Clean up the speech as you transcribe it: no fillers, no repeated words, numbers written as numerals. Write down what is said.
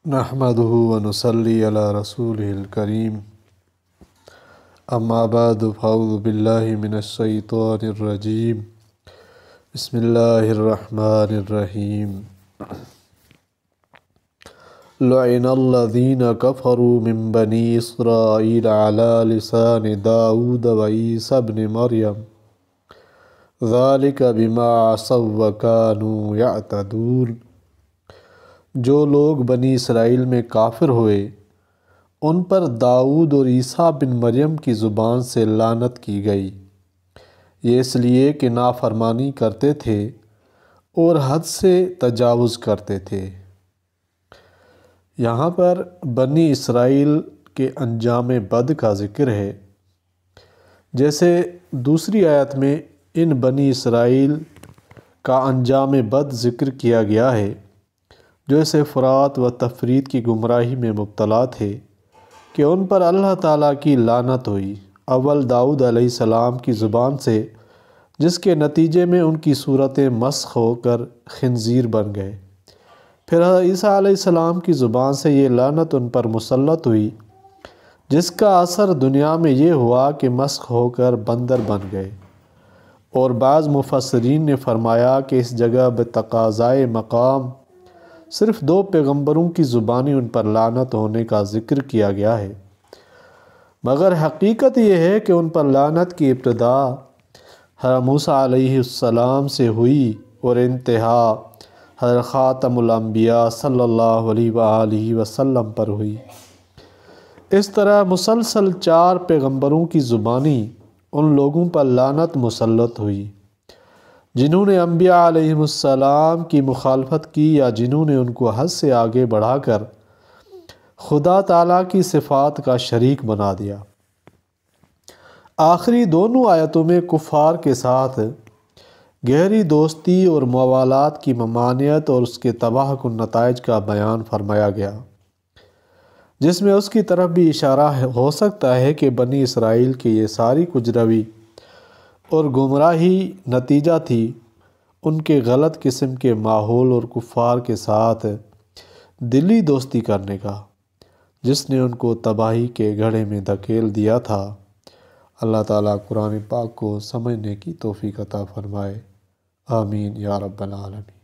نحمده ونصلي على رسوله الكريم اما بعد فاعوذ بالله من الشيطان الرجيم بسم الله الرحمن الرحيم لعن الذين كفروا من بني إسرائيل على لسان داود وعيسى ابن مريم ذلك بما عصوا وكانوا يعتدون۔ جو لوگ بنی اسرائیل میں کافر ہوئے ان پر داؤد اور عیسیٰ بن مریم کی زبان سے لعنت کی گئی، یہ اس لیے کہ نافرمانی کرتے تھے اور حد سے تجاوز کرتے تھے۔ یہاں پر بنی اسرائیل کے انجام بد کا ذکر ہے، جیسے دوسری آیت میں ان بنی اسرائیل کا انجام بد ذکر کیا گیا ہے جو اس افراط و تفریط کی گمراہی میں مبتلا تھے کہ ان پر اللہ تعالیٰ کی لعنت ہوئی، اول داؤد علیہ السلام کی زبان سے، جس کے نتیجے میں ان کی صورتیں مسخ ہو کر خنزیر بن گئے، پھر عیسیٰ علیہ السلام کی زبان سے یہ لعنت ان پر مسلط ہوئی، جس کا اثر دنیا میں یہ ہوا کہ مسخ ہو کر بندر بن گئے۔ اور بعض مفسرین نے فرمایا کہ اس جگہ بتقاضائے مقام صرف 2 پیغمبروں کی زبانی ان پر لعنت ہونے کا ذکر کیا گیا ہے، مگر حقیقت یہ ہے کہ ان پر لعنت کی ابتدا حضرت موسیٰ علیہ السلام سے ہوئی اور انتہا حضرت خاتم الانبیاء صلی اللہ علیہ وآلہ وسلم پر ہوئی۔ اس طرح مسلسل 4 پیغمبروں کی زبانی ان لوگوں پر لعنت مسلط ہوئی جنہوں نے انبیاء علیہ السلام کی مخالفت کی یا جنہوں نے ان کو حد سے آگے بڑھا کر خدا تعالیٰ کی صفات کا شریک بنا دیا۔ آخری دونوں آیتوں میں کفار کے ساتھ گہری دوستی اور موالات کی ممانعت اور اس کے تباہ کن نتائج کا بیان فرمایا گیا، جس میں اس کی طرف بھی اشارہ ہو سکتا ہے کہ بنی اسرائیل کی یہ ساری کجروی اور گمراہی نتیجہ تھی ان کے غلط قسم کے ماحول اور کفار کے ساتھ دلی دوستی کرنے کا، جس نے ان کو تباہی کے گڑھے میں دھکیل دیا تھا۔ اللہ تعالیٰ قرآن پاک کو سمجھنے کی توفیق عطا فرمائے، آمین یا رب العالمین۔